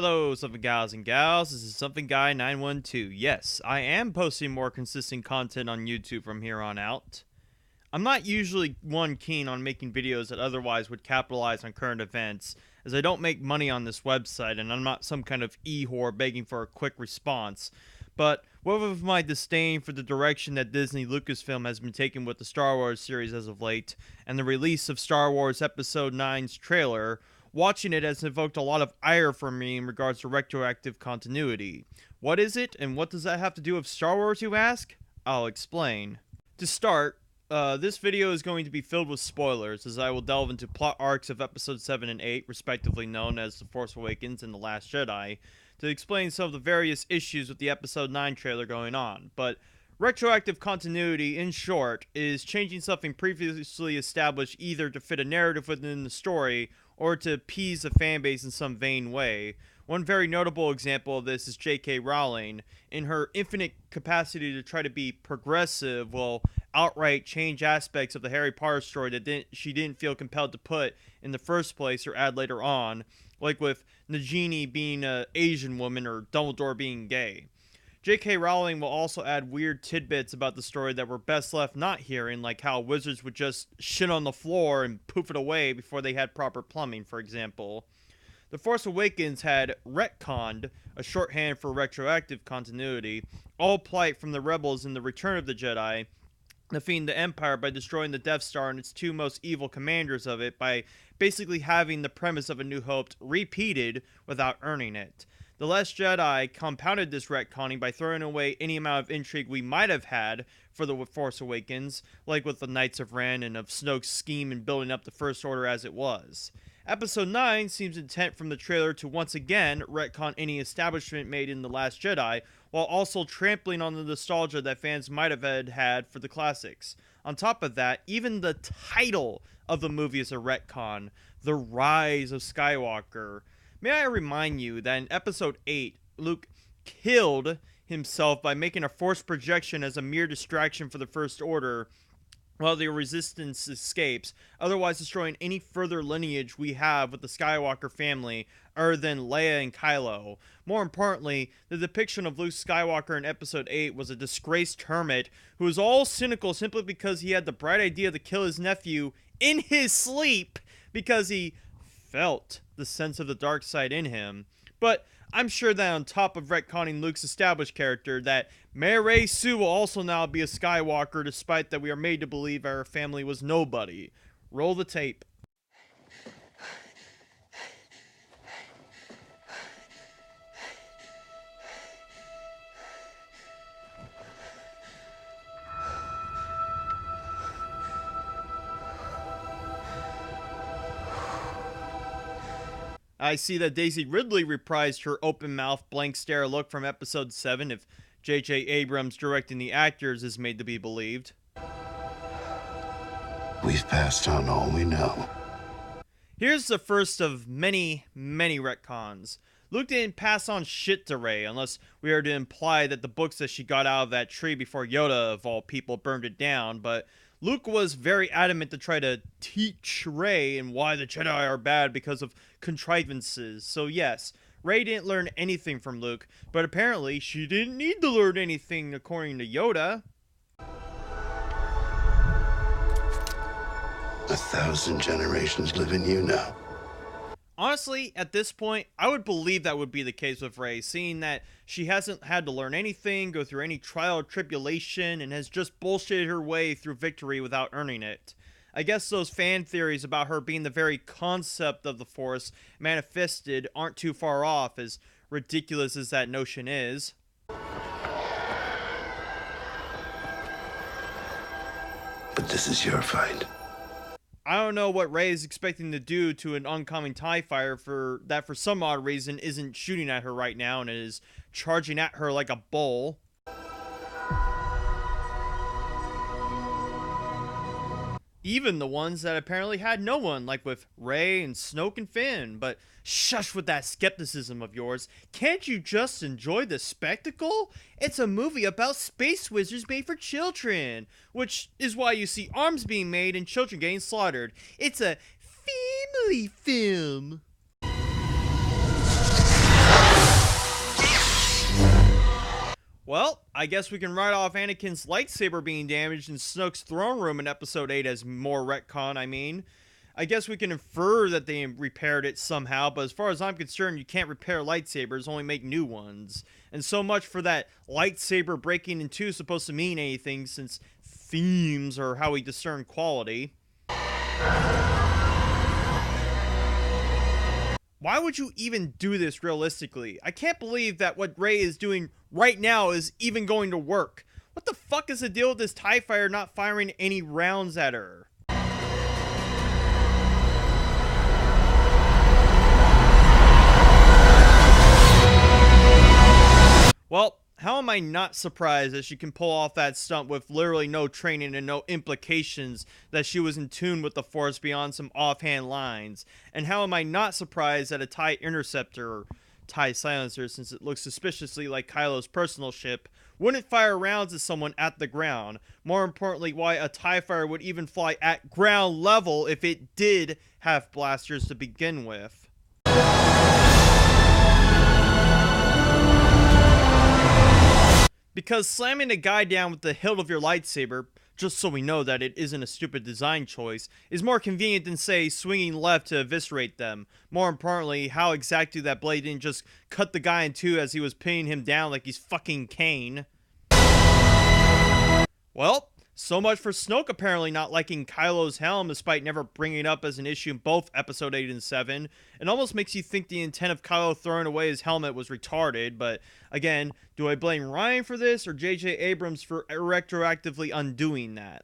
Hello, Something Gals and Gals. This is Something Guy 912. Yes, I am posting more consistent content on YouTube from here on out. I'm not usually one keen on making videos that otherwise would capitalize on current events, as I don't make money on this website and I'm not some kind of e-whore begging for a quick response. But what with my disdain for the direction that DisneyLucasfilm has been taking with the Star Wars series as of late, and the release of Star Wars Episode 9's trailer, watching it has evoked a lot of ire from me in regards to retroactive continuity. What is it, and what does that have to do with Star Wars, you ask? I'll explain. To start, this video is going to be filled with spoilers, as I will delve into plot arcs of Episode 7 and 8, respectively known as The Force Awakens and The Last Jedi, to explain some of the various issues with the Episode 9 trailer going on. But retroactive continuity, in short, is changing something previously established either to fit a narrative within the story or to appease the fanbase in some vain way. One very notable example of this is J.K. Rowling. In her infinite capacity to try to be progressive, will outright change aspects of the Harry Potter story that she didn't feel compelled to put in the first place or add later on, like with Nagini being an Asian woman or Dumbledore being gay. J.K. Rowling will also add weird tidbits about the story that were best left not hearing, like how wizards would just shit on the floor and poof it away before they had proper plumbing, for example. The Force Awakens had retconned, a shorthand for retroactive continuity, all plight from the rebels in the Return of the Jedi, defeating the Empire by destroying the Death Star and its two most evil commanders of it by basically having the premise of A New Hope repeated without earning it. The Last Jedi compounded this retconning by throwing away any amount of intrigue we might have had for The Force Awakens, like with the Knights of Ren and of Snoke's scheme in building up the First Order as it was. Episode 9 seems intent from the trailer to once again retcon any establishment made in The Last Jedi, while also trampling on the nostalgia that fans might have had for the classics. On top of that, even the title of the movie is a retcon, The Rise of Skywalker. May I remind you that in Episode 8, Luke killed himself by making a forced projection as a mere distraction for the First Order, while the Resistance escapes, otherwise destroying any further lineage we have with the Skywalker family other than Leia and Kylo. More importantly, the depiction of Luke Skywalker in Episode 8 was a disgraced hermit who was all cynical simply because he had the bright idea to kill his nephew in his sleep because he felt the sense of the dark side in him. But I'm sure that on top of retconning Luke's established character, that Mary Sue will also now be a Skywalker, despite that we are made to believe our family was nobody. Roll the tape. I see that Daisy Ridley reprised her open-mouth, blank stare look from Episode 7 if J.J. Abrams directing the actors is made to be believed. We've passed on all we know. Here's the first of many, many retcons. Luke didn't pass on shit to Rey, unless we are to imply that the books that she got out of that tree before Yoda, of all people, burned it down, but Luke was very adamant to try to teach Rey and why the Jedi are bad because of contrivances. So yes, Rey didn't learn anything from Luke, but apparently she didn't need to learn anything according to Yoda. 1,000 generations live in you now. Honestly, at this point, I would believe that would be the case with Rey, seeing that she hasn't had to learn anything, go through any trial or tribulation, and has just bullshitted her way through victory without earning it. I guess those fan theories about her being the very concept of the Force manifested aren't too far off, as ridiculous as that notion is. But this is your fight. I don't know what Rey is expecting to do to an oncoming TIE fighter for some odd reason isn't shooting at her right now and is charging at her like a bull. Even the ones that apparently had no one, like with Rey and Snoke and Finn. But shush with that skepticism of yours. Can't you just enjoy the spectacle? It's a movie about space wizards made for children, which is why you see arms being made and children getting slaughtered. It's a family film. I guess we can write off Anakin's lightsaber being damaged in Snoke's throne room in episode 8 as more retcon, I mean. I guess we can infer that they repaired it somehow, but as far as I'm concerned, you can't repair lightsabers, only make new ones. And so much for that lightsaber breaking in two supposed to mean anything, since themes are how we discern quality. Why would you even do this realistically? I can't believe that what Rey is doing right now is even going to work. What the fuck is the deal with this TIE fighter not firing any rounds at her? Well, how am I not surprised that she can pull off that stunt with literally no training and no implications that she was in tune with the Force beyond some offhand lines? And how am I not surprised that a TIE interceptor, or TIE silencer, since it looks suspiciously like Kylo's personal ship, wouldn't fire rounds at someone at the ground? More importantly, why a TIE fighter would even fly at ground level if it did have blasters to begin with. Because slamming a guy down with the hilt of your lightsaber, just so we know that it isn't a stupid design choice, is more convenient than, say, swinging left to eviscerate them. More importantly, how exactly that blade didn't just cut the guy in two as he was pinning him down like he's fucking Kane. Well, so much for Snoke apparently not liking Kylo's helm despite never bringing it up as an issue in both episode 8 and 7. It almost makes you think the intent of Kylo throwing away his helmet was retarded, but again, do I blame Ryan for this or J.J. Abrams for retroactively undoing that?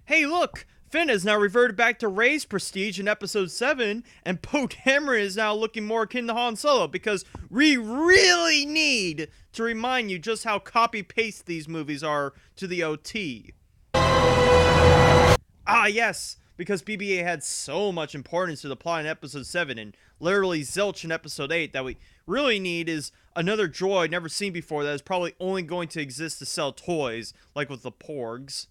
Hey look! Finn has now reverted back to Rey's prestige in episode 7, and Poe Dameron is now looking more akin to Han Solo, because we really need to remind you just how copy-paste these movies are to the OT. Ah yes, because BB-8 had so much importance to the plot in episode 7, and literally zilch in episode 8, that we really need is another droid never seen before that is probably only going to exist to sell toys, like with the Porgs.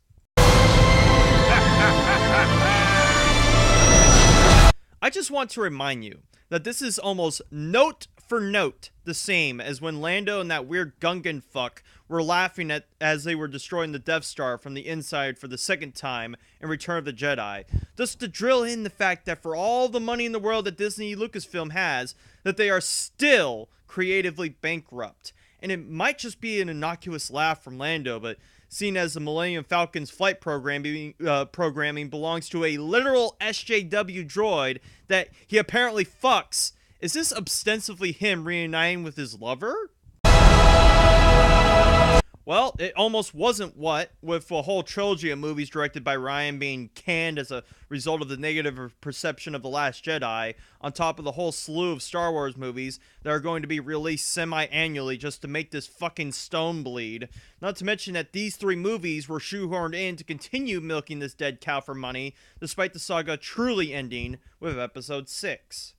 I just want to remind you that this is almost note for note the same as when Lando and that weird Gungan fuck were laughing at as they were destroying the Death Star from the inside for the second time in Return of the Jedi. Just to drill in the fact that for all the money in the world that DisneyLucasfilm has, that they are still creatively bankrupt. And it might just be an innocuous laugh from Lando, but seeing as the Millennium Falcon's flight programming belongs to a literal SJW droid that he apparently fucks, is this ostensibly him reuniting with his lover? Well, it almost wasn't what, with a whole trilogy of movies directed by Ryan being canned as a result of the negative perception of The Last Jedi, on top of the whole slew of Star Wars movies that are going to be released semi-annually just to make this fucking stone bleed. Not to mention that these 3 movies were shoehorned in to continue milking this dead cow for money, despite the saga truly ending with episode 6.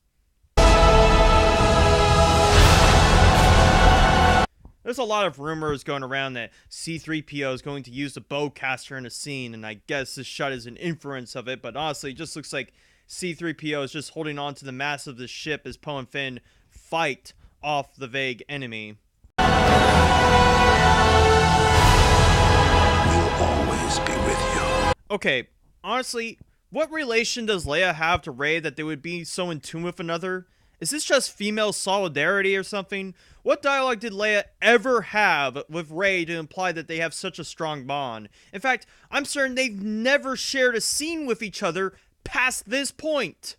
There's a lot of rumors going around that C-3PO is going to use the bowcaster in a scene, and I guess this shot is an inference of it, but honestly, it just looks like C-3PO is just holding on to the mast of the ship as Poe and Finn fight off the vague enemy. We'll always be with you. Okay, honestly, what relation does Leia have to Rey that they would be so in tune with another? Is this just female solidarity or something? What dialogue did Leia ever have with Rey to imply that they have such a strong bond? In fact, I'm certain they've never shared a scene with each other past this point.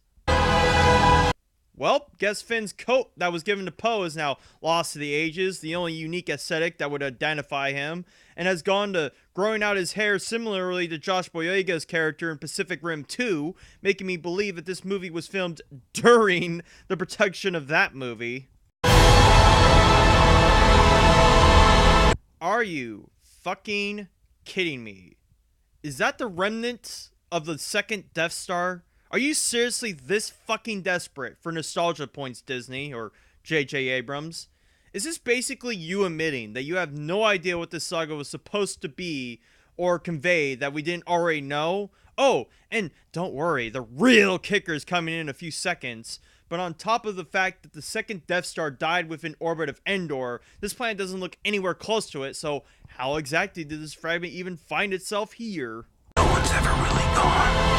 Well, guess Finn's coat that was given to Poe is now lost to the ages, the only unique aesthetic that would identify him, and has gone to growing out his hair similarly to Josh Boyega's character in Pacific Rim 2, making me believe that this movie was filmed during the production of that movie. Are you fucking kidding me? Is that the remnant of the second Death Star? Are you seriously this fucking desperate for nostalgia points, Disney, or J.J. Abrams? Is this basically you admitting that you have no idea what this saga was supposed to be or convey that we didn't already know? Oh, and don't worry, the real kicker's coming in a few seconds. but on top of the fact that the second Death Star died within orbit of Endor, this planet doesn't look anywhere close to it, so how exactly did this fragment even find itself here? No one's ever really gone.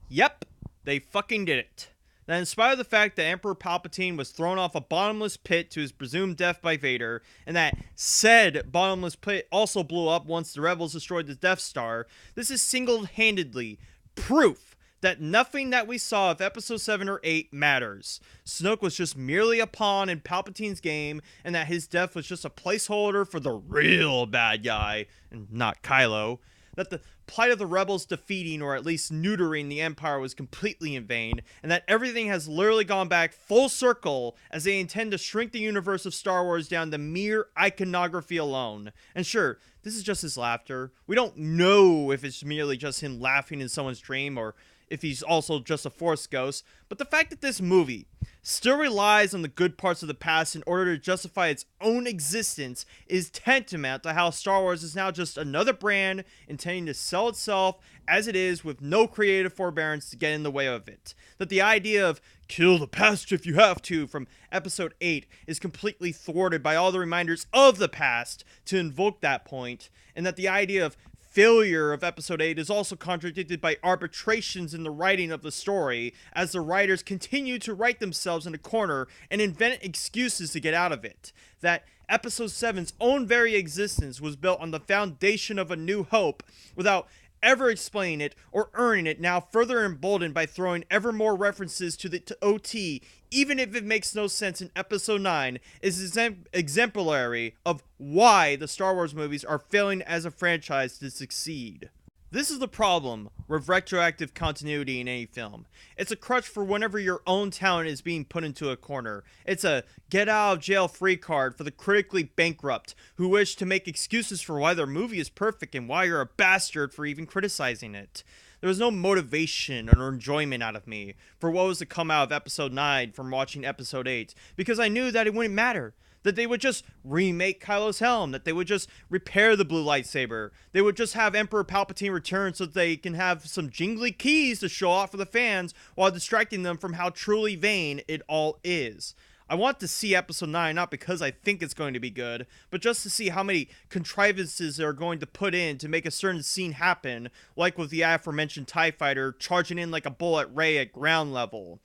Yep, they fucking did it. That in spite of the fact that Emperor Palpatine was thrown off a bottomless pit to his presumed death by Vader, and that said bottomless pit also blew up once the rebels destroyed the Death Star, this is single-handedly proof that nothing that we saw of Episode 7 or 8 matters. Snoke was just merely a pawn in Palpatine's game, and that his death was just a placeholder for the real bad guy, and not Kylo. That the plight of the rebels defeating or at least neutering the Empire was completely in vain, and that everything has literally gone back full circle as they intend to shrink the universe of Star Wars down to mere iconography alone. And sure, this is just his laughter. We don't know if it's merely just him laughing in someone's dream or if he's also just a Force ghost, but the fact that this movie still relies on the good parts of the past in order to justify its own existence is tantamount to how Star Wars is now just another brand intending to sell itself as it is with no creative forbearance to get in the way of it. That the idea of kill the past if you have to from Episode 8 is completely thwarted by all the reminders of the past to invoke that point, and that the idea of failure of Episode 8 is also contradicted by arbitrations in the writing of the story, as the writers continue to write themselves in a corner and invent excuses to get out of it. That Episode 7's own very existence was built on the foundation of A New Hope without ever explaining it or earning it, now further emboldened by throwing ever more references to the OT, even if it makes no sense in Episode 9, is exemplary of why the Star Wars movies are failing as a franchise to succeed. This is the problem with retroactive continuity in any film. It's a crutch for whenever your own talent is being put into a corner. It's a get out of jail free card for the critically bankrupt who wish to make excuses for why their movie is perfect and why you're a bastard for even criticizing it. There was no motivation or enjoyment out of me for what was to come out of Episode 9 from watching Episode 8, because I knew that it wouldn't matter. That they would just remake Kylo's helm, that they would just repair the blue lightsaber, they would just have Emperor Palpatine return so that they can have some jingly keys to show off for the fans while distracting them from how truly vain it all is. I want to see Episode 9 not because I think it's going to be good, but just to see how many contrivances they're going to put in to make a certain scene happen, like with the aforementioned TIE Fighter charging in like a bull at Rey at ground level.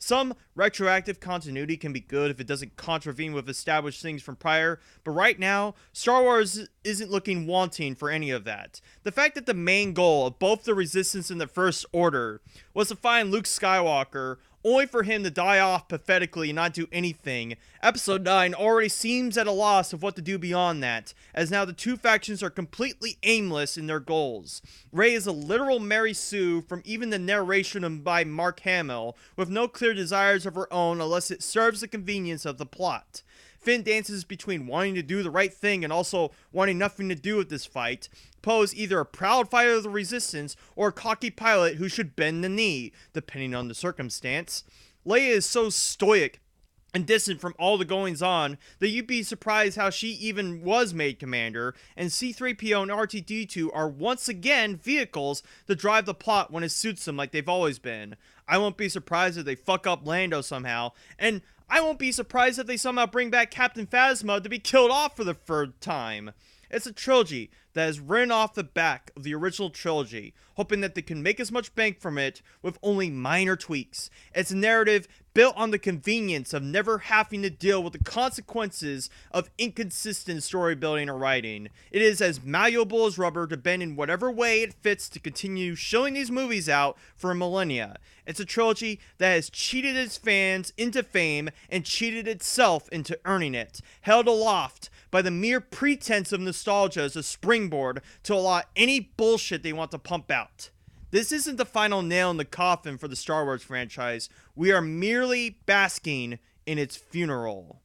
Some retroactive continuity can be good if it doesn't contravene with established things from prior, but right now, Star Wars isn't looking wanting for any of that. The fact that the main goal of both the Resistance and the First Order was to find Luke Skywalker, only for him to die off pathetically and not do anything, Episode 9 already seems at a loss of what to do beyond that, as now the two factions are completely aimless in their goals. Rey is a literal Mary Sue from even the narration by Mark Hamill, with no clear desires of her own unless it serves the convenience of the plot. Finn dances between wanting to do the right thing and also wanting nothing to do with this fight, Poe either a proud fighter of the Resistance or a cocky pilot who should bend the knee, depending on the circumstance. Leia is so stoic and distant from all the goings-on that you'd be surprised how she even was made commander, and C-3PO and R2-D2 are once again vehicles to drive the plot when it suits them like they've always been. I won't be surprised if they fuck up Lando somehow, and I won't be surprised if they somehow bring back Captain Phasma to be killed off for the third time. It's a trilogy that has ridden off the back of the original trilogy, hoping that they can make as much bank from it with only minor tweaks. It's a narrative built on the convenience of never having to deal with the consequences of inconsistent story building or writing. It is as malleable as rubber to bend in whatever way it fits to continue showing these movies out for millennia. It's a trilogy that has cheated its fans into fame and cheated itself into earning it, held aloft by the mere pretense of nostalgia as a springboard to allow any bullshit they want to pump out. This isn't the final nail in the coffin for the Star Wars franchise. We are merely basking in its funeral.